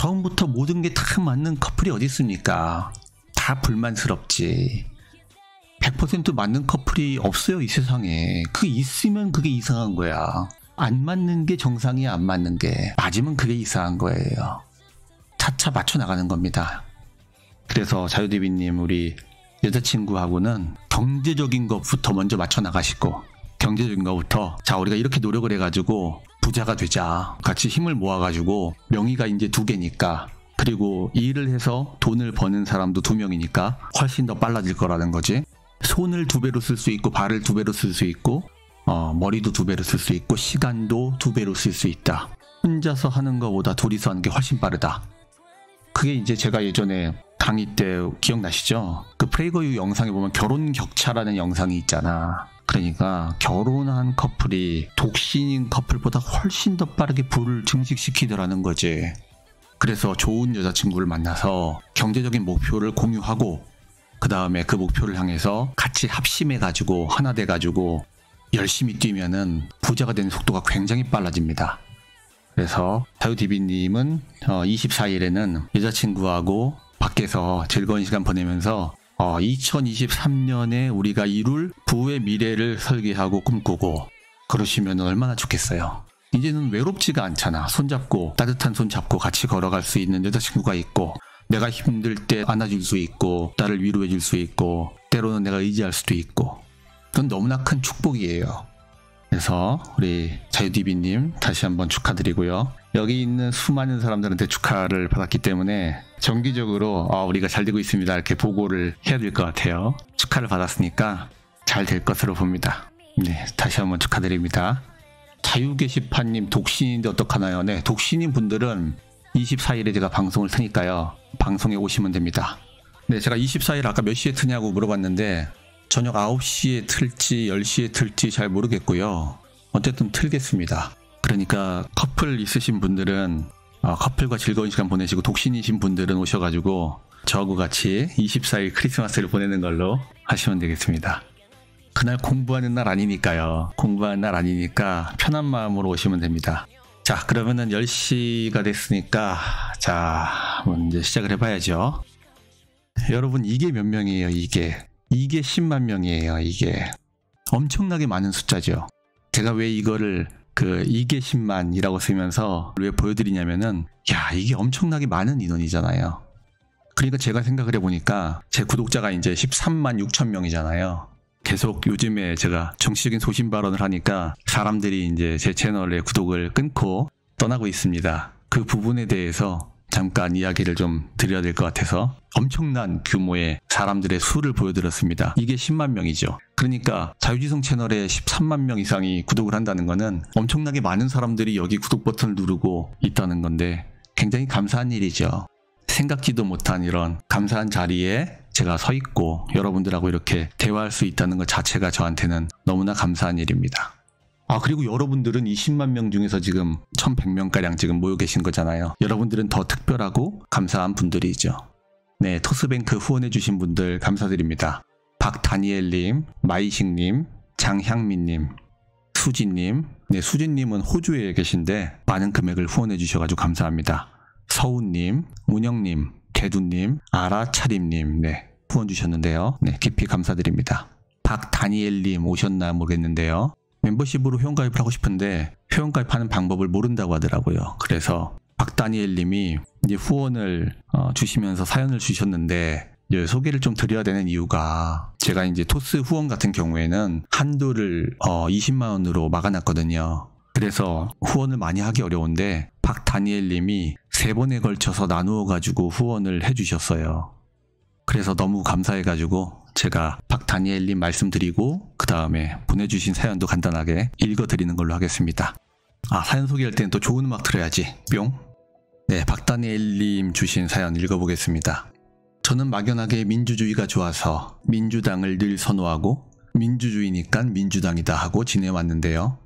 처음부터 모든 게 다 맞는 커플이 어디 있습니까? 다 불만스럽지. 100% 맞는 커플이 없어요, 이 세상에. 그 있으면 그게 이상한 거야. 안 맞는 게 정상이야, 안 맞는 게. 맞으면 그게 이상한 거예요. 차차 맞춰 나가는 겁니다. 그래서 자유디비님, 우리 여자친구하고는 경제적인 것부터 먼저 맞춰 나가시고, 경제적인 것부터, 자, 우리가 이렇게 노력을 해가지고 부자가 되자. 같이 힘을 모아가지고 명의가 이제 2개니까, 그리고 일을 해서 돈을 버는 사람도 2명이니까 훨씬 더 빨라질 거라는 거지. 손을 2배로 쓸 수 있고, 발을 2배로 쓸 수 있고, 머리도 2배로 쓸 수 있고, 시간도 2배로 쓸 수 있다. 혼자서 하는 것보다 둘이서 하는 게 훨씬 빠르다. 그게 이제 제가 예전에 강의 때 기억나시죠? 그 프레이거유 영상에 보면 결혼 격차라는 영상이 있잖아. 그러니까 결혼한 커플이 독신인 커플보다 훨씬 더 빠르게 부를 증식시키더라는 거지. 그래서 좋은 여자친구를 만나서 경제적인 목표를 공유하고, 그 다음에 그 목표를 향해서 같이 합심해가지고 하나 돼가지고 열심히 뛰면은 부자가 되는 속도가 굉장히 빨라집니다. 그래서 자유디비님은 24일에는 여자친구하고 밖에서 즐거운 시간 보내면서 2023년에 우리가 이룰 부의 미래를 설계하고 꿈꾸고 그러시면 얼마나 좋겠어요. 이제는 외롭지가 않잖아. 손잡고, 따뜻한 손 잡고 같이 걸어갈 수 있는 여자친구가 있고, 내가 힘들 때 안아줄 수 있고, 나를 위로해 줄 수 있고, 때로는 내가 의지할 수도 있고, 그건 너무나 큰 축복이에요. 그래서 우리 자유디비님 다시 한번 축하드리고요. 여기 있는 수많은 사람들한테 축하를 받았기 때문에 정기적으로 우리가 잘 되고 있습니다 이렇게 보고를 해야 될 것 같아요. 축하를 받았으니까 잘 될 것으로 봅니다. 네, 다시 한번 축하드립니다. 자유 게시판님, 독신인데 어떡하나요? 네, 독신인 분들은 24일에 제가 방송을 트니까요. 방송에 오시면 됩니다. 네, 제가 24일 아까 몇 시에 트냐고 물어봤는데 저녁 9시에 틀지 10시에 틀지 잘 모르겠고요. 어쨌든 틀겠습니다. 그러니까 커플 있으신 분들은 커플과 즐거운 시간 보내시고, 독신이신 분들은 오셔가지고 저하고 같이 24일 크리스마스를 보내는 걸로 하시면 되겠습니다. 그날 공부하는 날 아니니까요. 공부하는 날 아니니까 편한 마음으로 오시면 됩니다. 자, 그러면은 10시가 됐으니까 자, 먼저 시작을 해봐야죠. 여러분, 이게 몇 명이에요? 이게 10만 명이에요. 이게 엄청나게 많은 숫자죠. 제가 왜 이거를 이게 10만이라고 쓰면서 왜 보여드리냐면은, 야, 이게 엄청나게 많은 인원이잖아요. 그러니까 제가 생각을 해보니까 제 구독자가 이제 13만 6천 명이잖아요. 계속 요즘에 제가 정치적인 소신 발언을 하니까 사람들이 이제 제 채널의 구독을 끊고 떠나고 있습니다. 그 부분에 대해서 잠깐 이야기를 좀 드려야 될 것 같아서 엄청난 규모의 사람들의 수를 보여드렸습니다. 이게 10만 명이죠. 그러니까 자유지성 채널에 13만 명 이상이 구독을 한다는 거는 엄청나게 많은 사람들이 여기 구독 버튼을 누르고 있다는 건데 굉장히 감사한 일이죠. 생각지도 못한 이런 감사한 자리에 제가 서 있고 여러분들하고 이렇게 대화할 수 있다는 것 자체가 저한테는 너무나 감사한 일입니다. 그리고 여러분들은 20만 명 중에서 지금 1100명가량 지금 모여 계신 거잖아요. 여러분들은 더 특별하고 감사한 분들이죠. 네, 토스뱅크 후원해주신 분들 감사드립니다. 박다니엘님, 마이식님, 장향민님, 수진님. 네, 수진님은 호주에 계신데 많은 금액을 후원해주셔가지고 감사합니다. 서우님, 운영님, 개두님, 아라차림님, 네, 후원 주셨는데요. 네, 깊이 감사드립니다. 박다니엘님 오셨나 모르겠는데요. 멤버십으로 회원가입을 하고 싶은데 회원가입하는 방법을 모른다고 하더라고요. 그래서 박다니엘님이 이제 후원을 주시면서 사연을 주셨는데, 이제 소개를 좀 드려야 되는 이유가, 제가 이제 토스 후원 같은 경우에는 한도를 20만 원으로 막아놨거든요. 그래서 후원을 많이 하기 어려운데 박다니엘님이 3번에 걸쳐서 나누어 가지고 후원을 해주셨어요. 그래서 너무 감사해가지고 제가 박다니엘님 말씀드리고 그 다음에 보내주신 사연도 간단하게 읽어드리는 걸로 하겠습니다. 사연 소개할 때는 또 좋은 음악 틀어야지. 뿅. 네, 박다니엘님 주신 사연 읽어보겠습니다. 저는 막연하게 민주주의가 좋아서 민주당을 늘 선호하고 민주주의니까 민주당이다 하고 지내왔는데요.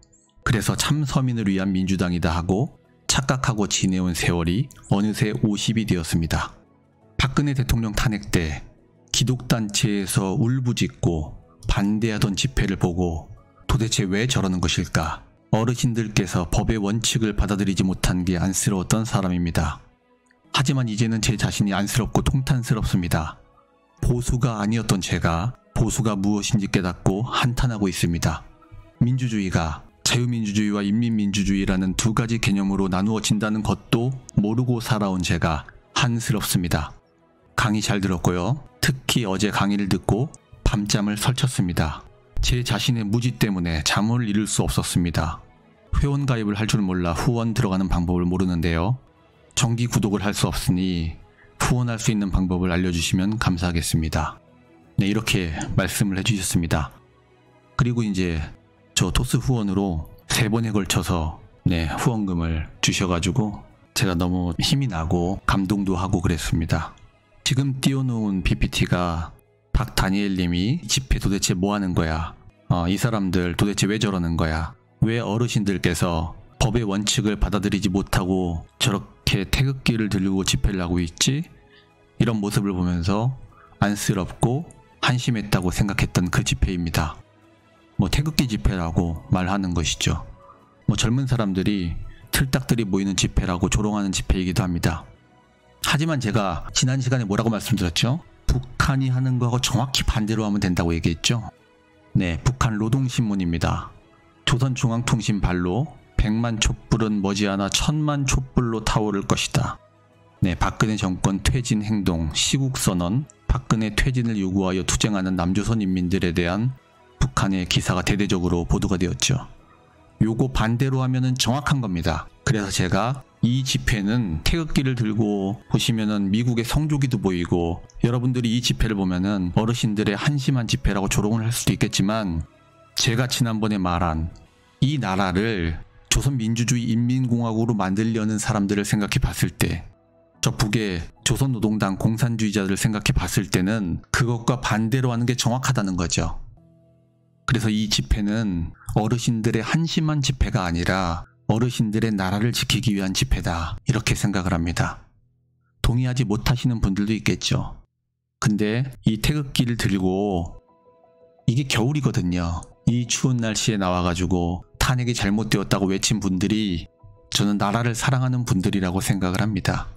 그래서 참 서민을 위한 민주당이다 하고 착각하고 지내온 세월이 어느새 50이 되었습니다. 박근혜 대통령 탄핵 때 기독단체에서 울부짖고 반대하던 집회를 보고 도대체 왜 저러는 것일까? 어르신들께서 법의 원칙을 받아들이지 못한 게 안쓰러웠던 사람입니다. 하지만 이제는 제 자신이 안쓰럽고 통탄스럽습니다. 보수가 아니었던 제가 보수가 무엇인지 깨닫고 한탄하고 있습니다. 민주주의가 자유민주주의와 인민민주주의라는 두 가지 개념으로 나누어진다는 것도 모르고 살아온 제가 한스럽습니다. 강의 잘 들었고요. 특히 어제 강의를 듣고 밤잠을 설쳤습니다. 제 자신의 무지 때문에 잠을 이룰 수 없었습니다. 회원가입을 할 줄 몰라 후원 들어가는 방법을 모르는데요. 정기 구독을 할 수 없으니 후원할 수 있는 방법을 알려주시면 감사하겠습니다. 네, 이렇게 말씀을 해주셨습니다. 그리고 이제 저 토스 후원으로 3번에 걸쳐서 후원금을 주셔가지고 제가 너무 힘이 나고 감동도 하고 그랬습니다. 지금 띄워놓은 PPT가 박다니엘 님이 집회 도대체 뭐 하는 거야? 이 사람들 도대체 왜 저러는 거야? 왜 어르신들께서 법의 원칙을 받아들이지 못하고 저렇게 태극기를 들고 집회를 하고 있지? 이런 모습을 보면서 안쓰럽고 한심했다고 생각했던 그 집회입니다. 태극기 집회라고 말하는 것이죠. 젊은 사람들이 틀딱들이 모이는 집회라고 조롱하는 집회이기도 합니다. 하지만 제가 지난 시간에 뭐라고 말씀드렸죠? 북한이 하는 거하고 정확히 반대로 하면 된다고 얘기했죠. 네, 북한 노동신문입니다. 조선중앙통신 발로 100만 촛불은 머지않아 1000만 촛불로 타오를 것이다. 네, 박근혜 정권 퇴진 행동, 시국선언, 박근혜 퇴진을 요구하여 투쟁하는 남조선 인민들에 대한 북한의 기사가 대대적으로 보도가 되었죠. 요거 반대로 하면은 정확한 겁니다. 그래서 제가 이 집회는 태극기를 들고 보시면은 미국의 성조기도 보이고 여러분들이 이 집회를 보면은 어르신들의 한심한 집회라고 조롱을 할 수도 있겠지만 제가 지난번에 말한 이 나라를 조선민주주의 인민공화국으로 만들려는 사람들을 생각해 봤을 때 저 북의 조선노동당 공산주의자들을 생각해 봤을 때는 그것과 반대로 하는 게 정확하다는 거죠. 그래서 이 집회는 어르신들의 한심한 집회가 아니라 어르신들의 나라를 지키기 위한 집회다, 이렇게 생각을 합니다. 동의하지 못하시는 분들도 있겠죠. 근데 이 태극기를 들고 이게 겨울이거든요. 이 추운 날씨에 나와가지고 탄핵이 잘못되었다고 외친 분들이 저는 나라를 사랑하는 분들이라고 생각을 합니다.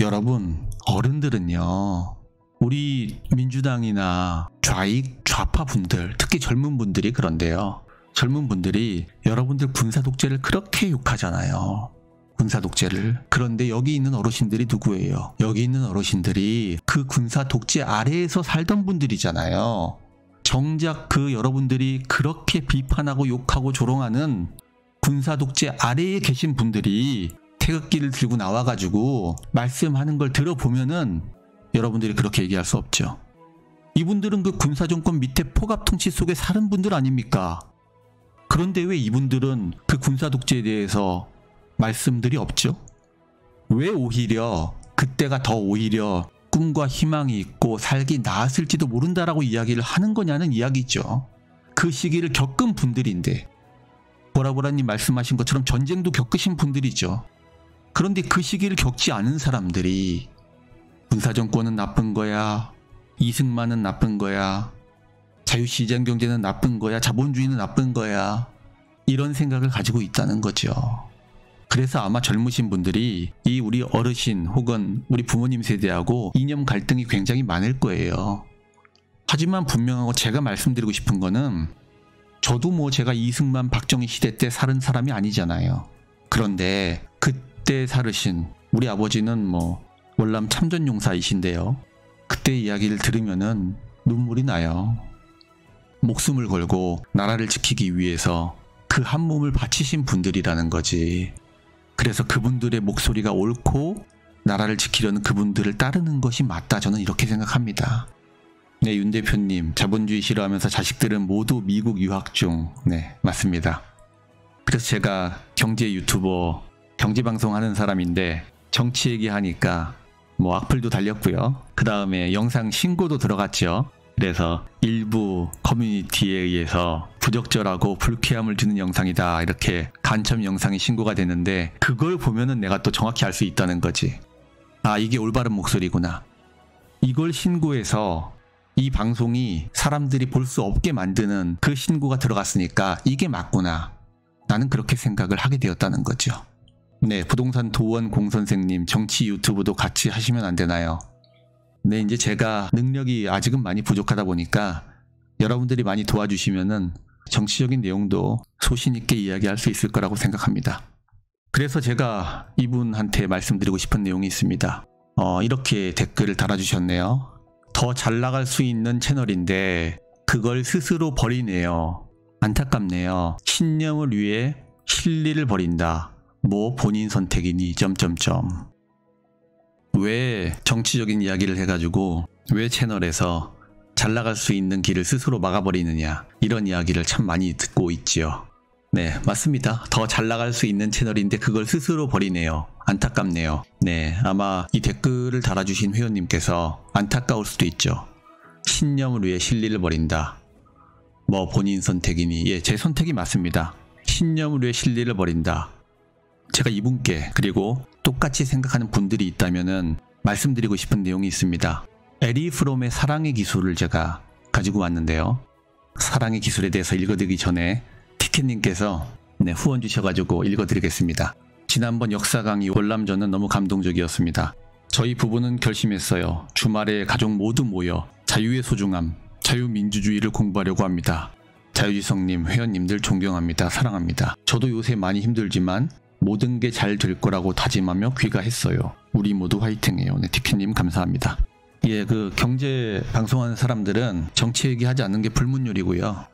여러분, 어른들은요, 우리 민주당이나 좌익, 좌파 분들, 특히 젊은 분들이 그런데요. 젊은 분들이 여러분들 군사독재를 그렇게 욕하잖아요. 군사독재를. 그런데 여기 있는 어르신들이 누구예요? 여기 있는 어르신들이 그 군사독재 아래에서 살던 분들이잖아요. 정작 그 여러분들이 그렇게 비판하고 욕하고 조롱하는 군사독재 아래에 계신 분들이 태극기를 들고 나와가지고 말씀하는 걸 들어보면은 여러분들이 그렇게 얘기할 수 없죠. 이분들은 그 군사정권 밑에 포갑통치 속에 사는 분들 아닙니까? 그런데 왜 이분들은 그 군사독재에 대해서 말씀들이 없죠? 왜 오히려 그때가 더 오히려 꿈과 희망이 있고 살기 나았을지도 모른다라고 이야기를 하는 거냐는 이야기죠. 그 시기를 겪은 분들인데, 보라보라님 말씀하신 것처럼 전쟁도 겪으신 분들이죠. 그런데 그 시기를 겪지 않은 사람들이 군사정권은 나쁜 거야, 이승만은 나쁜 거야, 자유시장 경제는 나쁜 거야, 자본주의는 나쁜 거야, 이런 생각을 가지고 있다는 거죠. 그래서 아마 젊으신 분들이 이 우리 어르신 혹은 우리 부모님 세대하고 이념 갈등이 굉장히 많을 거예요. 하지만 분명하고 제가 말씀드리고 싶은 거는 저도 제가 이승만 박정희 시대 때 살은 사람이 아니잖아요. 그런데 그때 살으신 우리 아버지는 월남 참전용사이신데요. 그때 이야기를 들으면은 눈물이 나요. 목숨을 걸고 나라를 지키기 위해서 그 한 몸을 바치신 분들이라는 거지. 그래서 그분들의 목소리가 옳고 나라를 지키려는 그분들을 따르는 것이 맞다, 저는 이렇게 생각합니다. 네, 윤 대표님, 자본주의 싫어하면서 자식들은 모두 미국 유학 중. 네, 맞습니다. 그래서 제가 경제 유튜버, 경제방송 하는 사람인데 정치 얘기하니까 악플도 달렸고요. 그 다음에 영상 신고도 들어갔죠. 그래서 일부 커뮤니티에 의해서 부적절하고 불쾌함을 주는 영상이다, 이렇게 간첩 영상이 신고가 됐는데 그걸 보면은 내가 또 정확히 알 수 있다는 거지. 아, 이게 올바른 목소리구나. 이걸 신고해서 이 방송이 사람들이 볼 수 없게 만드는 그 신고가 들어갔으니까 이게 맞구나. 나는 그렇게 생각을 하게 되었다는 거죠. 네, 부동산 도원 공선생님 정치 유튜브도 같이 하시면 안 되나요? 네, 이제 제가 능력이 아직은 많이 부족하다 보니까 여러분들이 많이 도와주시면은 정치적인 내용도 소신 있게 이야기할 수 있을 거라고 생각합니다. 그래서 제가 이분한테 말씀드리고 싶은 내용이 있습니다. 이렇게 댓글을 달아주셨네요. 더 잘 나갈 수 있는 채널인데 그걸 스스로 버리네요. 안타깝네요. 신념을 위해 실리를 버린다. 뭐 본인 선택이니 점점점. 왜 정치적인 이야기를 해가지고 왜 채널에서 잘 나갈 수 있는 길을 스스로 막아버리느냐, 이런 이야기를 참 많이 듣고 있지요. 네, 맞습니다. 더 잘 나갈 수 있는 채널인데 그걸 스스로 버리네요. 안타깝네요. 네, 아마 이 댓글을 달아주신 회원님께서 안타까울 수도 있죠. 신념을 위해 실리를 버린다. 뭐 본인 선택이니. 예, 제 선택이 맞습니다. 신념을 위해 실리를 버린다. 제가 이분께, 그리고 똑같이 생각하는 분들이 있다면은 말씀드리고 싶은 내용이 있습니다. 에리 프롬의 사랑의 기술을 제가 가지고 왔는데요. 사랑의 기술에 대해서 읽어드리기 전에 티켓님께서 후원 주셔가지고 읽어드리겠습니다. 지난번 역사 강의 월남전은 너무 감동적이었습니다. 저희 부부는 결심했어요. 주말에 가족 모두 모여 자유의 소중함, 자유민주주의를 공부하려고 합니다. 자유지성님, 회원님들 존경합니다. 사랑합니다. 저도 요새 많이 힘들지만 모든 게 잘 될 거라고 다짐하며 귀가했어요. 우리 모두 화이팅해요. 네, 티켓님 감사합니다. 예, 경제 방송하는 사람들은 정치 얘기하지 않는 게 불문율이고요.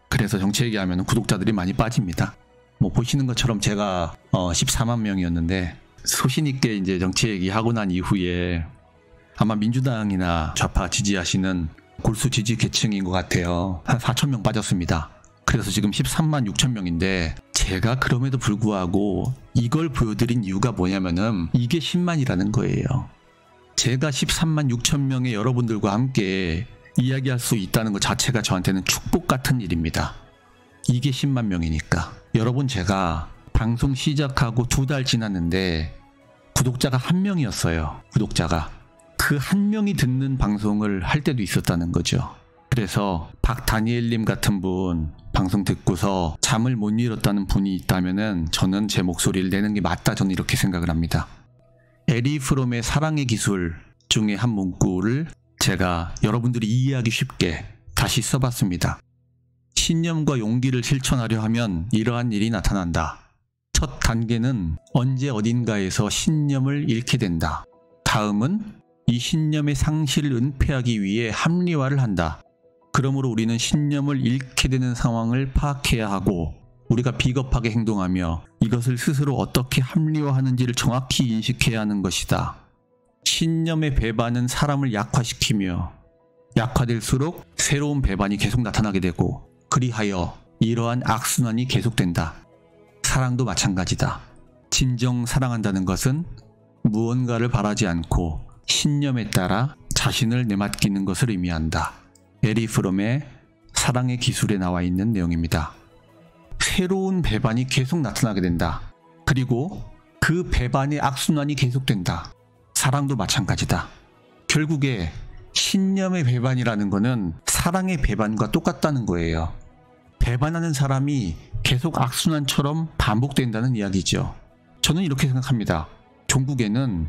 그래서 정치 얘기하면 구독자들이 많이 빠집니다. 뭐 보시는 것처럼 제가 14만 명이었는데 소신 있게 이제 정치 얘기하고 난 이후에 아마 민주당이나 좌파 지지하시는 골수 지지 계층인 것 같아요. 한 4천 명 빠졌습니다. 그래서 지금 13만 6천 명인데 제가 그럼에도 불구하고 이걸 보여드린 이유가 뭐냐면은 이게 10만이라는 거예요. 제가 13만 6천 명의 여러분들과 함께 이야기할 수 있다는 것 자체가 저한테는 축복 같은 일입니다. 이게 10만 명이니까. 여러분, 제가 방송 시작하고 2달 지났는데 구독자가 1명이었어요. 구독자가. 그 1명이 듣는 방송을 할 때도 있었다는 거죠. 그래서 박다니엘님 같은 분 방송 듣고서 잠을 못 이뤘다는 분이 있다면은 저는 제 목소리를 내는 게 맞다, 저는 이렇게 생각을 합니다. 에리 프롬의 사랑의 기술 중에 한 문구를 제가 여러분들이 이해하기 쉽게 다시 써봤습니다. 신념과 용기를 실천하려 하면 이러한 일이 나타난다. 첫 단계는 언제 어딘가에서 신념을 잃게 된다. 다음은 이 신념의 상실을 은폐하기 위해 합리화를 한다. 그러므로 우리는 신념을 잃게 되는 상황을 파악해야 하고 우리가 비겁하게 행동하며 이것을 스스로 어떻게 합리화하는지를 정확히 인식해야 하는 것이다. 신념의 배반은 사람을 약화시키며 약화될수록 새로운 배반이 계속 나타나게 되고 그리하여 이러한 악순환이 계속된다. 사랑도 마찬가지다. 진정 사랑한다는 것은 무언가를 바라지 않고 신념에 따라 자신을 내맡기는 것을 의미한다. 에리 프롬의 사랑의 기술에 나와 있는 내용입니다. 새로운 배반이 계속 나타나게 된다. 그리고 그 배반의 악순환이 계속된다. 사랑도 마찬가지다. 결국에 신념의 배반이라는 것은 사랑의 배반과 똑같다는 거예요. 배반하는 사람이 계속 악순환처럼 반복된다는 이야기죠. 저는 이렇게 생각합니다. 종국에는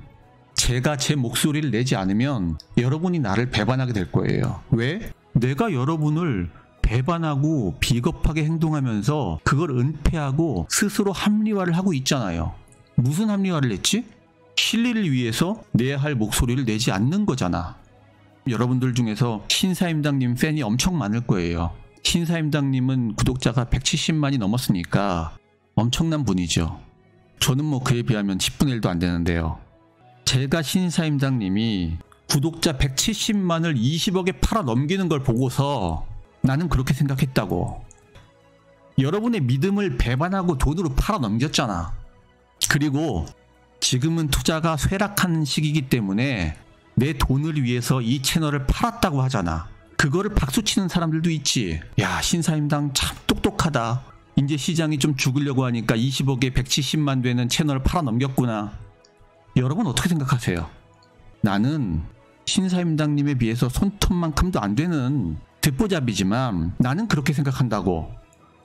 제가 제 목소리를 내지 않으면 여러분이 나를 배반하게 될 거예요. 왜? 내가 여러분을 배반하고 비겁하게 행동하면서 그걸 은폐하고 스스로 합리화를 하고 있잖아요. 무슨 합리화를 했지? 실리를 위해서 내야 할 목소리를 내지 않는 거잖아. 여러분들 중에서 신사임당님 팬이 엄청 많을 거예요. 신사임당님은 구독자가 170만이 넘었으니까 엄청난 분이죠. 저는 뭐 그에 비하면 10분의 1도 안 되는데요. 제가 신사임당님이 구독자 170만을 20억에 팔아 넘기는 걸 보고서 나는 그렇게 생각했다고. 여러분의 믿음을 배반하고 돈으로 팔아 넘겼잖아. 그리고 지금은 투자가 쇠락하는 시기이기 때문에 내 돈을 위해서 이 채널을 팔았다고 하잖아. 그거를 박수치는 사람들도 있지. 야, 신사임당 참 똑똑하다. 이제 시장이 좀 죽으려고 하니까 20억에 170만 되는 채널을 팔아 넘겼구나. 여러분 어떻게 생각하세요? 나는 신사임당님에 비해서 손톱만큼도 안 되는 듣보잡이지만 나는 그렇게 생각한다고.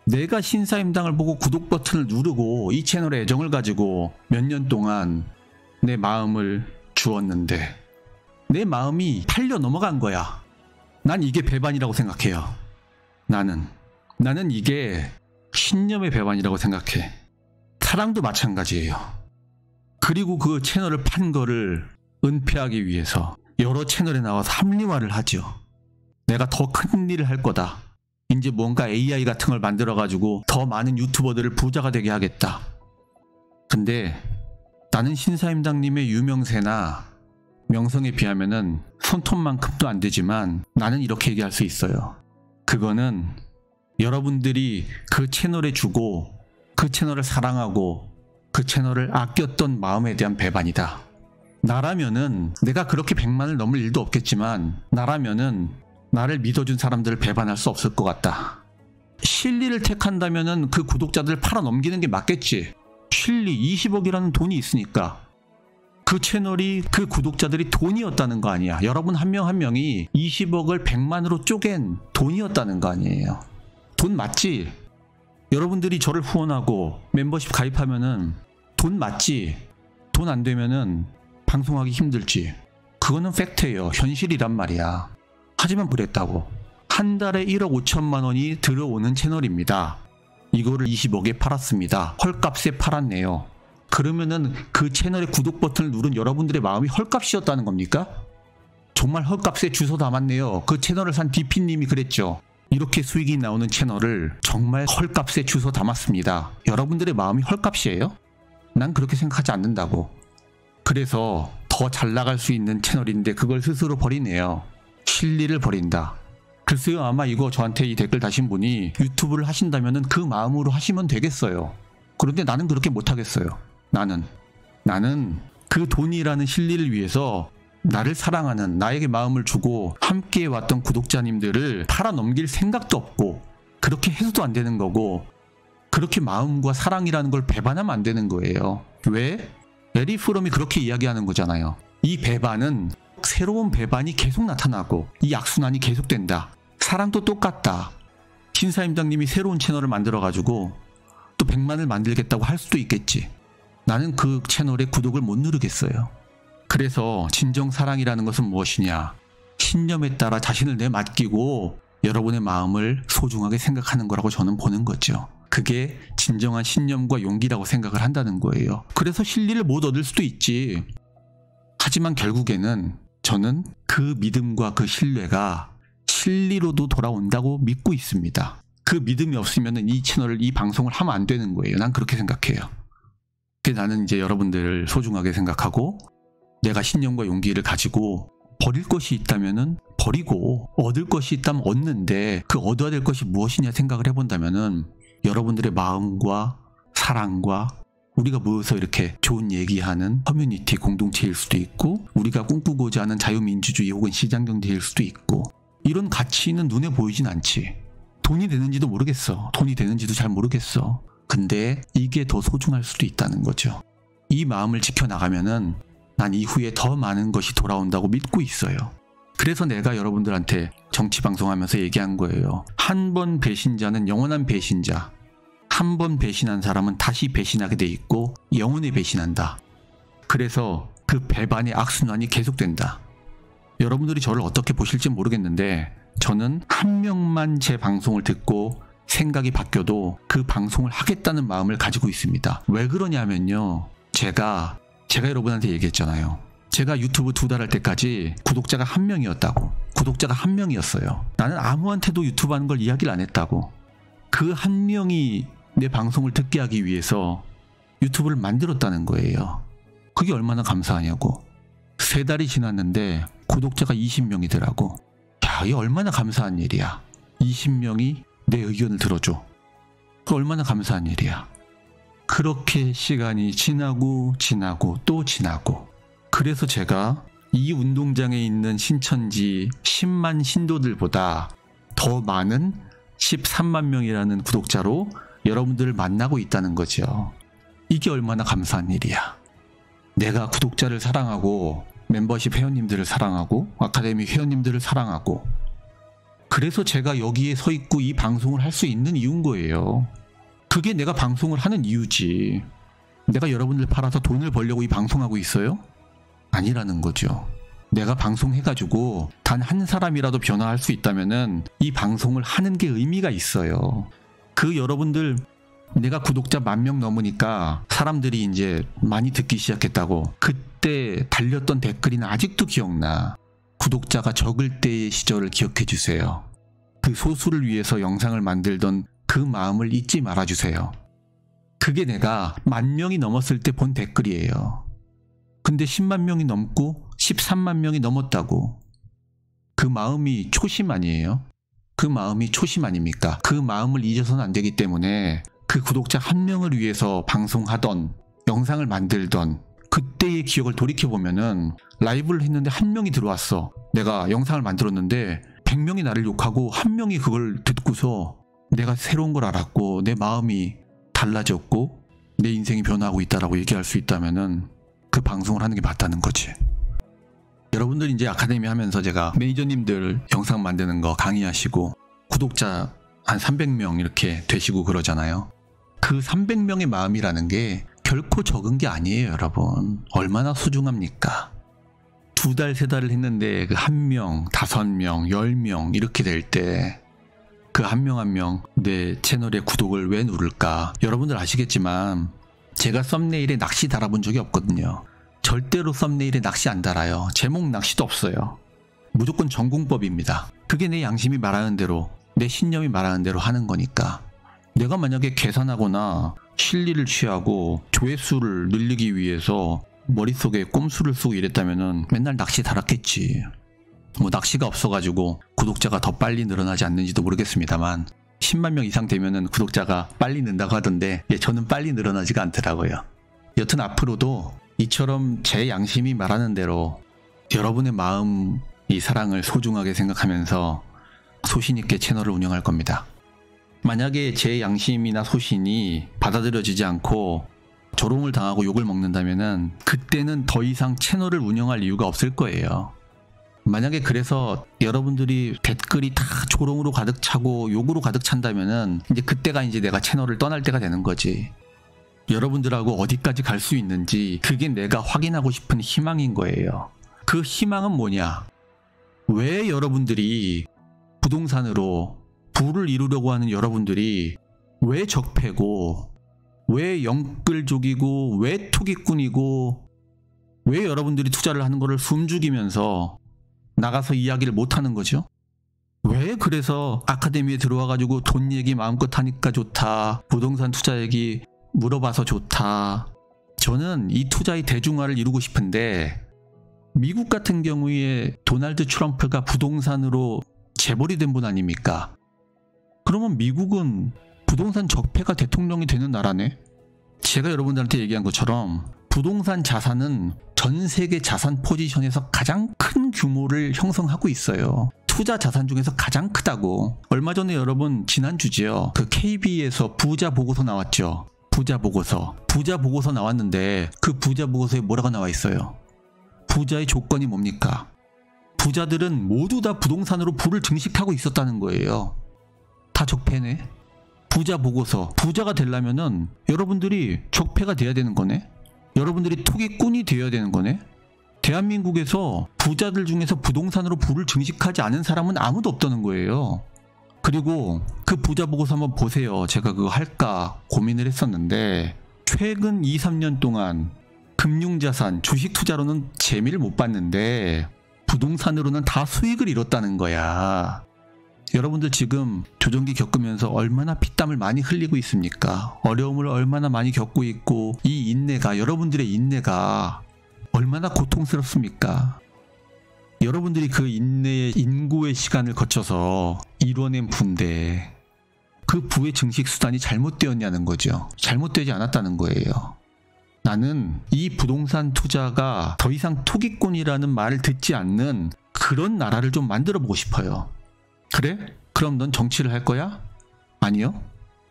내가 신사임당을 보고 구독 버튼을 누르고 이 채널에 애정을 가지고 몇 년 동안 내 마음을 주었는데 내 마음이 팔려 넘어간 거야. 난 이게 배반이라고 생각해요. 나는 이게 신념의 배반이라고 생각해. 사랑도 마찬가지예요. 그리고 그 채널을 판 거를 은폐하기 위해서 여러 채널에 나와서 합리화를 하죠. 내가 더 큰 일을 할 거다. 이제 뭔가 AI 같은 걸 만들어가지고 더 많은 유튜버들을 부자가 되게 하겠다. 근데 나는 신사임당님의 유명세나 명성에 비하면은 손톱만큼도 안 되지만 나는 이렇게 얘기할 수 있어요. 그거는 여러분들이 그 채널에 주고 그 채널을 사랑하고 그 채널을 아꼈던 마음에 대한 배반이다. 나라면은 내가 그렇게 100만을 넘을 일도 없겠지만 나라면은 나를 믿어준 사람들을 배반할 수 없을 것 같다. 실리를 택한다면은 그 구독자들을 팔아넘기는 게 맞겠지. 실리 20억이라는 돈이 있으니까. 그 채널이 그 구독자들이 돈이었다는 거 아니야. 여러분 한 명 한 명이 20억을 100만으로 쪼갠 돈이었다는 거 아니에요. 돈 맞지? 여러분들이 저를 후원하고 멤버십 가입하면은 돈 맞지? 돈 안 되면은 방송하기 힘들지. 그거는 팩트예요. 현실이란 말이야. 하지만 그랬다고. 한 달에 1억 5천만 원이 들어오는 채널입니다. 이거를 20억에 팔았습니다. 헐값에 팔았네요. 그러면은 그 채널의 구독 버튼을 누른 여러분들의 마음이 헐값이었다는 겁니까? 정말 헐값에 주워 담았네요. 그 채널을 산 DP님이 그랬죠. 이렇게 수익이 나오는 채널을 정말 헐값에 주워 담았습니다. 여러분들의 마음이 헐값이에요? 난 그렇게 생각하지 않는다고. 그래서 더 잘 나갈 수 있는 채널인데 그걸 스스로 버리네요. 실리를 버린다. 글쎄요, 아마 이거 저한테 이 댓글 다신 분이 유튜브를 하신다면 그 마음으로 하시면 되겠어요. 그런데 나는 그렇게 못하겠어요. 나는 그 돈이라는 실리를 위해서 나를 사랑하는, 나에게 마음을 주고 함께 왔던 구독자님들을 팔아넘길 생각도 없고, 그렇게 해서도 안 되는 거고, 그렇게 마음과 사랑이라는 걸 배반하면 안 되는 거예요. 왜? 에리 프롬이 그렇게 이야기하는 거잖아요. 이 배반은 새로운 배반이 계속 나타나고 이 악순환이 계속된다. 사랑도 똑같다. 신사임당님이 새로운 채널을 만들어가지고 또 100만을 만들겠다고 할 수도 있겠지. 나는 그 채널에 구독을 못 누르겠어요. 그래서 진정 사랑이라는 것은 무엇이냐? 신념에 따라 자신을 내맡기고 여러분의 마음을 소중하게 생각하는 거라고 저는 보는 거죠. 그게 진정한 신념과 용기라고 생각을 한다는 거예요. 그래서 실리를 못 얻을 수도 있지. 하지만 결국에는 저는 그 믿음과 그 신뢰가 실리로도 돌아온다고 믿고 있습니다. 그 믿음이 없으면 이 채널을, 이 방송을 하면 안 되는 거예요. 난 그렇게 생각해요. 나는 이제 여러분들을 소중하게 생각하고 내가 신념과 용기를 가지고 버릴 것이 있다면은 버리고 얻을 것이 있다면 얻는데 그 얻어야 될 것이 무엇이냐 생각을 해본다면은 여러분들의 마음과 사랑과 우리가 모여서 이렇게 좋은 얘기하는 커뮤니티 공동체일 수도 있고 우리가 꿈꾸고자 하는 자유민주주의 혹은 시장경제일 수도 있고 이런 가치는 눈에 보이진 않지. 돈이 되는지도 모르겠어. 돈이 되는지도 잘 모르겠어. 근데 이게 더 소중할 수도 있다는 거죠. 이 마음을 지켜나가면은 난 이후에 더 많은 것이 돌아온다고 믿고 있어요. 그래서 내가 여러분들한테 정치방송하면서 얘기한 거예요. 한 번 배신자는 영원한 배신자. 한 번 배신한 사람은 다시 배신하게 돼 있고 영원히 배신한다. 그래서 그 배반의 악순환이 계속된다. 여러분들이 저를 어떻게 보실지 모르겠는데 저는 한 명만 제 방송을 듣고 생각이 바뀌어도 그 방송을 하겠다는 마음을 가지고 있습니다. 왜 그러냐면요. 제가 여러분한테 얘기했잖아요. 제가 유튜브 2달 할 때까지 구독자가 1명이었다고. 구독자가 1명이었어요. 나는 아무한테도 유튜브 하는 걸 이야기를 안 했다고. 그 1명이 내 방송을 듣게 하기 위해서 유튜브를 만들었다는 거예요. 그게 얼마나 감사하냐고. 3달이 지났는데 구독자가 20명이더라고. 야, 이게 얼마나 감사한 일이야. 20명이 내 의견을 들어줘. 그 얼마나 감사한 일이야. 그렇게 시간이 지나고 또 지나고 그래서 제가 이 운동장에 있는 신천지 10만 신도들보다 더 많은 13만 명이라는 구독자로 여러분들을 만나고 있다는 거죠. 이게 얼마나 감사한 일이야. 내가 구독자를 사랑하고 멤버십 회원님들을 사랑하고 아카데미 회원님들을 사랑하고 그래서 제가 여기에 서 있고 이 방송을 할 수 있는 이유인 거예요. 그게 내가 방송을 하는 이유지. 내가 여러분들 팔아서 돈을 벌려고 이 방송하고 있어요? 아니라는 거죠. 내가 방송해가지고 단 한 사람이라도 변화할 수 있다면은 이 방송을 하는 게 의미가 있어요. 그 여러분들 내가 구독자 10,000명 넘으니까 사람들이 이제 많이 듣기 시작했다고 그때 달렸던 댓글이 아직도 기억나. 구독자가 적을 때의 시절을 기억해 주세요. 그 소수를 위해서 영상을 만들던 그 마음을 잊지 말아주세요. 그게 내가 10,000명이 넘었을 때 본 댓글이에요. 근데 10만 명이 넘고 13만 명이 넘었다고. 그 마음이 초심 아니에요? 그 마음이 초심 아닙니까? 그 마음을 잊어서는 안 되기 때문에 그 구독자 1명을 위해서 방송하던 영상을 만들던 그때의 기억을 돌이켜보면은 라이브를 했는데 1명이 들어왔어. 내가 영상을 만들었는데 100명이 나를 욕하고 1명이 그걸 듣고서 내가 새로운 걸 알았고 내 마음이 달라졌고 내 인생이 변화하고 있다라고 얘기할 수 있다면은 그 방송을 하는 게 맞다는 거지. 여러분들 이제 아카데미 하면서 제가 매니저님들 영상 만드는 거 강의하시고 구독자 한 300명 이렇게 되시고 그러잖아요. 그 300명의 마음이라는 게 결코 적은 게 아니에요, 여러분. 얼마나 소중합니까? 2달, 3달을 했는데 그 1명, 5명, 10명 이렇게 될 때 그 한 명 한 명 내 채널에 구독을 왜 누를까? 여러분들 아시겠지만 제가 썸네일에 낚시 달아본 적이 없거든요. 절대로 썸네일에 낚시 안 달아요. 제목 낚시도 없어요. 무조건 전공법입니다. 그게 내 양심이 말하는 대로 내 신념이 말하는 대로 하는 거니까. 내가 만약에 계산하거나 실리를 취하고 조회수를 늘리기 위해서 머릿속에 꼼수를 쓰고 이랬다면은 맨날 낚시 달았겠지. 뭐 낚시가 없어가지고 구독자가 더 빨리 늘어나지 않는지도 모르겠습니다만 10만 명 이상 되면은 구독자가 빨리 는다고 하던데 저는 빨리 늘어나지가 않더라고요. 여튼 앞으로도 이처럼 제 양심이 말하는 대로 여러분의 마음, 이 사랑을 소중하게 생각하면서 소신 있게 채널을 운영할 겁니다. 만약에 제 양심이나 소신이 받아들여지지 않고 조롱을 당하고 욕을 먹는다면은 그때는 더 이상 채널을 운영할 이유가 없을 거예요. 만약에 그래서 여러분들이 댓글이 다 조롱으로 가득 차고 욕으로 가득 찬다면은 이제 그때가 이제 내가 채널을 떠날 때가 되는 거지. 여러분들하고 어디까지 갈 수 있는지 그게 내가 확인하고 싶은 희망인 거예요. 그 희망은 뭐냐? 왜 여러분들이 부동산으로 부를 이루려고 하는 여러분들이 왜 적폐고 왜 영끌족이고 왜 투기꾼이고 왜 여러분들이 투자를 하는 거를 숨죽이면서 나가서 이야기를 못하는 거죠? 왜 그래서 아카데미에 들어와가지고 돈 얘기 마음껏 하니까 좋다, 부동산 투자 얘기 물어봐서 좋다. 저는 이 투자의 대중화를 이루고 싶은데 미국 같은 경우에 도널드 트럼프가 부동산으로 재벌이 된 분 아닙니까? 그러면 미국은 부동산 적폐가 대통령이 되는 나라네? 제가 여러분들한테 얘기한 것처럼 부동산 자산은 전 세계 자산 포지션에서 가장 큰 규모를 형성하고 있어요. 투자 자산 중에서 가장 크다고. 얼마 전에 여러분 지난주지요. 그 KB에서 부자 보고서 나왔죠. 부자 보고서. 부자 보고서 나왔는데 그 부자 보고서에 뭐라고 나와 있어요? 부자의 조건이 뭡니까? 부자들은 모두 다 부동산으로 부를 증식하고 있었다는 거예요. 다 적폐네? 부자 보고서. 부자가 되려면은 여러분들이 적폐가 돼야 되는 거네? 여러분들이 투기꾼이 되어야 되는 거네? 대한민국에서 부자들 중에서 부동산으로 부를 증식하지 않은 사람은 아무도 없다는 거예요. 그리고 그 부자 보고서 한번 보세요. 제가 그거 할까 고민을 했었는데 최근 2, 3년 동안 금융자산, 주식 투자로는 재미를 못 봤는데 부동산으로는 다 수익을 이뤘다는 거야. 여러분들 지금 조정기 겪으면서 얼마나 피땀을 많이 흘리고 있습니까? 어려움을 얼마나 많이 겪고 있고 이 인내가, 여러분들의 인내가 얼마나 고통스럽습니까? 여러분들이 그 인내의 인고의 시간을 거쳐서 이뤄낸 부인데 그 부의 증식 수단이 잘못되었냐는 거죠. 잘못되지 않았다는 거예요. 나는 이 부동산 투자가 더 이상 투기꾼이라는 말을 듣지 않는 그런 나라를 좀 만들어 보고 싶어요. 그래? 그럼 넌 정치를 할 거야? 아니요.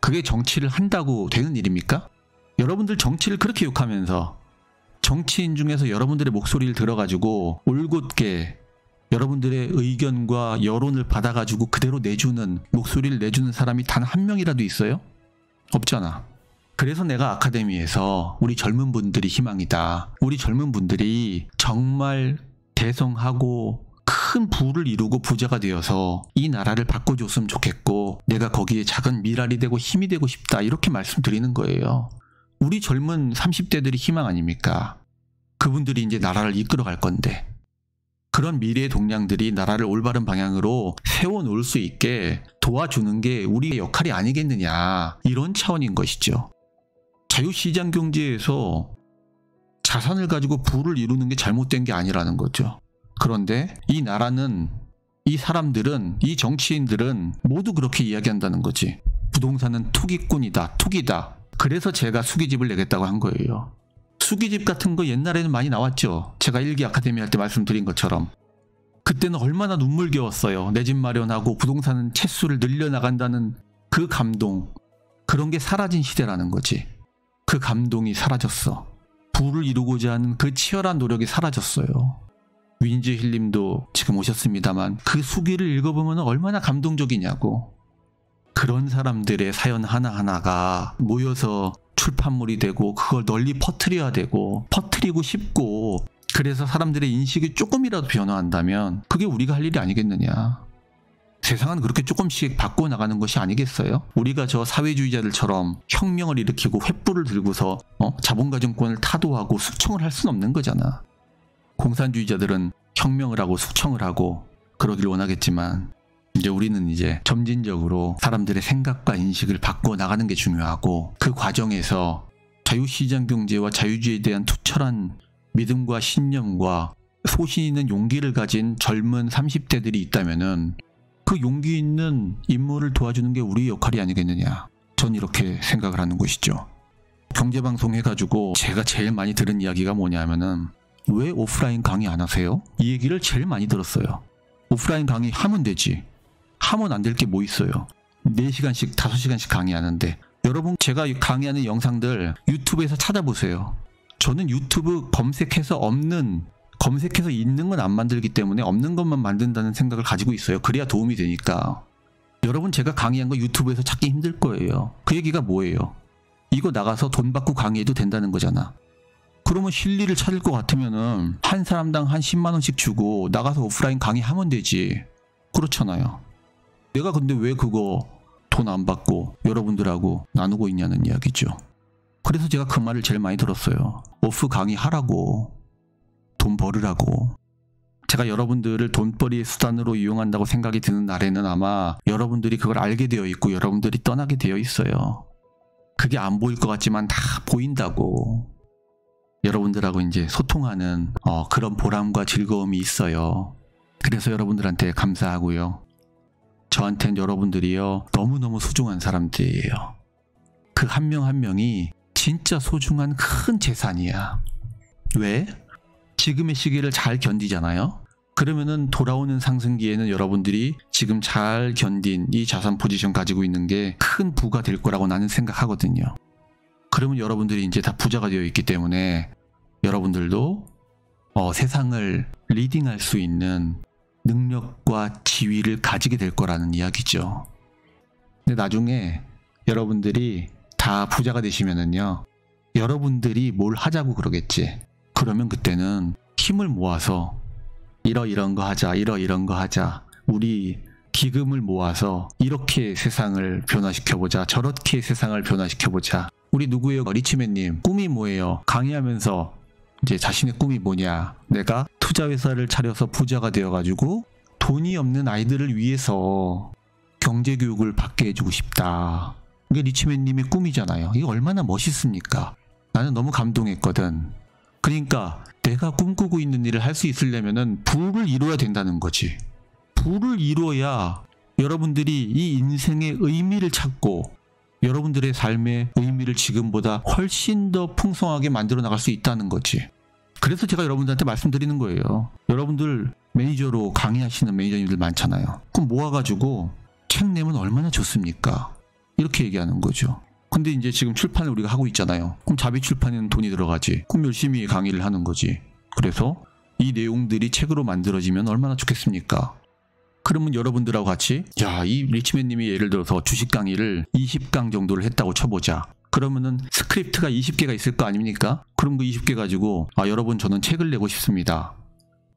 그게 정치를 한다고 되는 일입니까? 여러분들 정치를 그렇게 욕하면서 정치인 중에서 여러분들의 목소리를 들어가지고 올곧게 여러분들의 의견과 여론을 받아가지고 그대로 내주는, 목소리를 내주는 사람이 단 한 명이라도 있어요? 없잖아. 그래서 내가 아카데미에서 우리 젊은 분들이 희망이다. 우리 젊은 분들이 정말 대성하고 큰 부를 이루고 부자가 되어서 이 나라를 바꿔줬으면 좋겠고 내가 거기에 작은 미랄이 되고 힘이 되고 싶다. 이렇게 말씀드리는 거예요. 우리 젊은 30대들이 희망 아닙니까? 그분들이 이제 나라를 이끌어갈 건데 그런 미래의 동량들이 나라를 올바른 방향으로 세워놓을 수 있게 도와주는 게 우리의 역할이 아니겠느냐, 이런 차원인 것이죠. 자유시장 경제에서 자산을 가지고 부를 이루는 게 잘못된 게 아니라는 거죠. 그런데 이 나라는, 이 사람들은, 이 정치인들은 모두 그렇게 이야기한다는 거지. 부동산은 투기꾼이다, 투기다. 그래서 제가 수기집을 내겠다고 한 거예요. 수기집 같은 거 옛날에는 많이 나왔죠. 제가 일기 아카데미 할 때 말씀드린 것처럼. 그때는 얼마나 눈물겨웠어요. 내 집 마련하고 부동산 채수를 늘려나간다는 그 감동. 그런 게 사라진 시대라는 거지. 그 감동이 사라졌어. 부를 이루고자 하는 그 치열한 노력이 사라졌어요. 윈즈힐 님도 지금 오셨습니다만 그 수기를 읽어보면 얼마나 감동적이냐고. 그런 사람들의 사연 하나하나가 모여서 출판물이 되고 그걸 널리 퍼뜨려야 되고 퍼뜨리고 싶고, 그래서 사람들의 인식이 조금이라도 변화한다면 그게 우리가 할 일이 아니겠느냐. 세상은 그렇게 조금씩 바꿔 나가는 것이 아니겠어요? 우리가 저 사회주의자들처럼 혁명을 일으키고 횃불을 들고서 자본가정권을 타도하고 숙청을 할 수는 없는 거잖아. 공산주의자들은 혁명을 하고 숙청을 하고 그러길 원하겠지만 이제 우리는 이제 점진적으로 사람들의 생각과 인식을 바꿔 나가는 게 중요하고, 그 과정에서 자유시장 경제와 자유주의에 대한 투철한 믿음과 신념과 소신 있는 용기를 가진 젊은 30대들이 있다면은 그 용기 있는 인물을 도와주는 게 우리의 역할이 아니겠느냐. 전 이렇게 생각을 하는 것이죠. 경제방송 해가지고 제가 제일 많이 들은 이야기가 뭐냐면은 왜 오프라인 강의 안 하세요? 이 얘기를 제일 많이 들었어요. 오프라인 강의 하면 되지. 하면 안 될 게 뭐 있어요. 4시간씩 5시간씩 강의하는데. 여러분, 제가 강의하는 영상들 유튜브에서 찾아보세요. 저는 유튜브 검색해서 있는 건 안 만들기 때문에 없는 것만 만든다는 생각을 가지고 있어요. 그래야 도움이 되니까. 여러분, 제가 강의한 거 유튜브에서 찾기 힘들 거예요. 그 얘기가 뭐예요? 이거 나가서 돈 받고 강의해도 된다는 거잖아. 그러면 실리를 찾을 것 같으면은 한 사람당 한 10만 원씩 주고 나가서 오프라인 강의하면 되지. 그렇잖아요. 내가 근데 왜 그거 돈 안 받고 여러분들하고 나누고 있냐는 이야기죠. 그래서 제가 그 말을 제일 많이 들었어요. 오프 강의 하라고. 돈 벌으라고. 제가 여러분들을 돈벌이의 수단으로 이용한다고 생각이 드는 날에는 아마 여러분들이 그걸 알게 되어 있고 여러분들이 떠나게 되어 있어요. 그게 안 보일 것 같지만 다 보인다고. 여러분들하고 이제 소통하는 그런 보람과 즐거움이 있어요. 그래서 여러분들한테 감사하고요. 저한텐 여러분들이요, 너무너무 소중한 사람들이에요. 그 한 명 한 명이 진짜 소중한 큰 재산이야. 왜? 지금의 시기를 잘 견디잖아요. 그러면은 돌아오는 상승기에는 여러분들이 지금 잘 견딘 이 자산 포지션 가지고 있는 게 큰 부가 될 거라고 나는 생각하거든요. 그러면 여러분들이 이제 다 부자가 되어 있기 때문에 여러분들도 세상을 리딩할 수 있는 능력과 지위를 가지게 될 거라는 이야기죠. 근데 나중에 여러분들이 다 부자가 되시면은요, 여러분들이 뭘 하자고 그러겠지. 그러면 그때는 힘을 모아서 이런 거 하자, 이런 거 하자. 우리 기금을 모아서 이렇게 세상을 변화시켜보자, 저렇게 세상을 변화시켜보자. 우리 누구예요? 리치맨님 꿈이 뭐예요? 강의하면서 이제 자신의 꿈이 뭐냐. 내가 투자회사를 차려서 부자가 되어가지고 돈이 없는 아이들을 위해서 경제교육을 받게 해주고 싶다. 이게 리치맨님의 꿈이잖아요. 이게 얼마나 멋있습니까? 나는 너무 감동했거든. 그러니까 내가 꿈꾸고 있는 일을 할 수 있으려면은 부를 이뤄야 된다는 거지. 부를 이뤄야 여러분들이 이 인생의 의미를 찾고 여러분들의 삶의 의미를 지금보다 훨씬 더 풍성하게 만들어 나갈 수 있다는 거지. 그래서 제가 여러분들한테 말씀드리는 거예요. 여러분들 매니저로 강의하시는 매니저님들 많잖아요. 그럼 모아가지고 책 내면 얼마나 좋습니까? 이렇게 얘기하는 거죠. 근데 이제 지금 출판을 우리가 하고 있잖아요. 그럼 자비출판에는 돈이 들어가지. 그럼 열심히 강의를 하는 거지. 그래서 이 내용들이 책으로 만들어지면 얼마나 좋겠습니까? 그러면 여러분들하고 같이 이 리치맨님이 예를 들어서 주식 강의를 20강 정도를 했다고 쳐보자. 그러면은 스크립트가 20개가 있을 거 아닙니까? 그럼 그 20개 가지고 여러분 저는 책을 내고 싶습니다.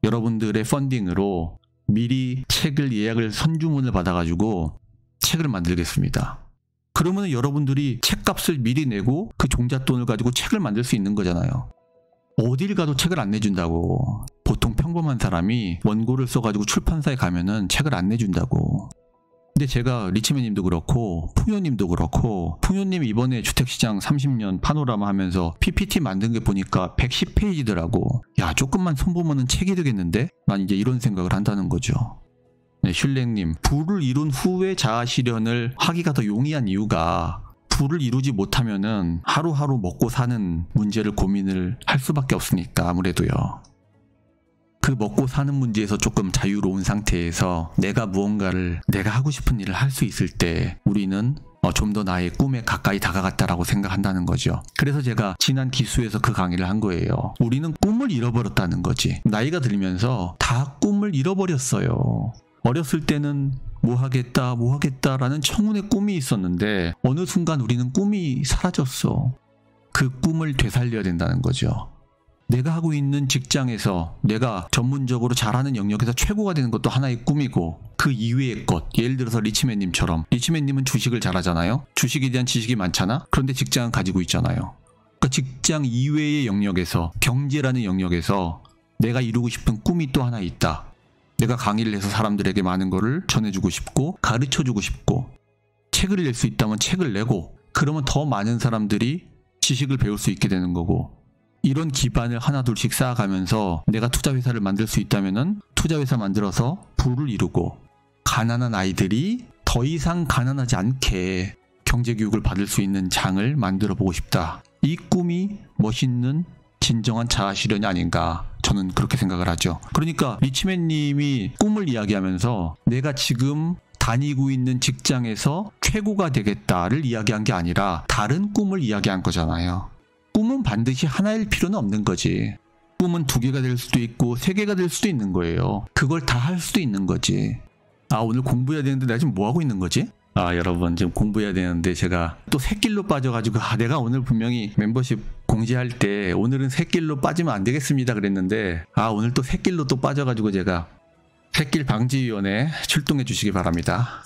여러분들의 펀딩으로 미리 책을 예약을 선주문을 받아가지고 책을 만들겠습니다. 그러면 여러분들이 책값을 미리 내고 그 종잣돈을 가지고 책을 만들 수 있는 거잖아요. 어딜 가도 책을 안 내준다고. 보통 평범한 사람이 원고를 써가지고 출판사에 가면은 책을 안 내준다고. 근데 제가 리치맨님도 그렇고 풍요님도 그렇고, 풍요님이 이번에 주택시장 30년 파노라마 하면서 PPT 만든 게 보니까 110페이지더라고. 야, 조금만 손보면은 책이 되겠는데? 난 이제 이런 생각을 한다는 거죠. 네, 슐랭님, 부를 이룬 후에 자아실현을 하기가 더 용이한 이유가, 부를 이루지 못하면은 하루하루 먹고 사는 문제를 고민을 할 수밖에 없으니까. 아무래도요. 그 먹고 사는 문제에서 조금 자유로운 상태에서 내가 무언가를, 내가 하고 싶은 일을 할 수 있을 때 우리는 좀 더 나의 꿈에 가까이 다가갔다라고 생각한다는 거죠. 그래서 제가 지난 기수에서 그 강의를 한 거예요. 우리는 꿈을 잃어버렸다는 거지. 나이가 들면서 다 꿈을 잃어버렸어요. 어렸을 때는 뭐 하겠다라는 청운의 꿈이 있었는데 어느 순간 우리는 꿈이 사라졌어. 그 꿈을 되살려야 된다는 거죠. 내가 하고 있는 직장에서 내가 전문적으로 잘하는 영역에서 최고가 되는 것도 하나의 꿈이고, 그 이외의 것, 예를 들어서 리치맨님처럼, 리치맨님은 주식을 잘하잖아요. 주식에 대한 지식이 많잖아. 그런데 직장은 가지고 있잖아요. 그러니까 직장 이외의 영역에서, 경제라는 영역에서 내가 이루고 싶은 꿈이 또 하나 있다. 내가 강의를 해서 사람들에게 많은 거를 전해주고 싶고 가르쳐주고 싶고, 책을 낼 수 있다면 책을 내고, 그러면 더 많은 사람들이 지식을 배울 수 있게 되는 거고, 이런 기반을 하나둘씩 쌓아가면서 내가 투자회사를 만들 수 있다면은 투자회사 만들어서 부를 이루고, 가난한 아이들이 더 이상 가난하지 않게 경제교육을 받을 수 있는 장을 만들어 보고 싶다. 이 꿈이 멋있는 진정한 자아실현이 아닌가, 저는 그렇게 생각을 하죠. 그러니까 리치맨님이 꿈을 이야기하면서 내가 지금 다니고 있는 직장에서 최고가 되겠다를 이야기한 게 아니라 다른 꿈을 이야기한 거잖아요. 꿈은 반드시 하나일 필요는 없는 거지. 꿈은 2개가 될 수도 있고 3개가 될 수도 있는 거예요. 그걸 다 할 수도 있는 거지. 오늘 공부해야 되는데 내가 지금 뭐 하고 있는 거지? 여러분, 지금 공부해야 되는데 제가 또 샛길로 빠져가지고 내가 오늘 분명히 멤버십 공지할 때 오늘은 샛길로 빠지면 안 되겠습니다 그랬는데, 오늘 또 샛길로 또 빠져가지고 제가 샛길 방지위원회 출동해 주시기 바랍니다.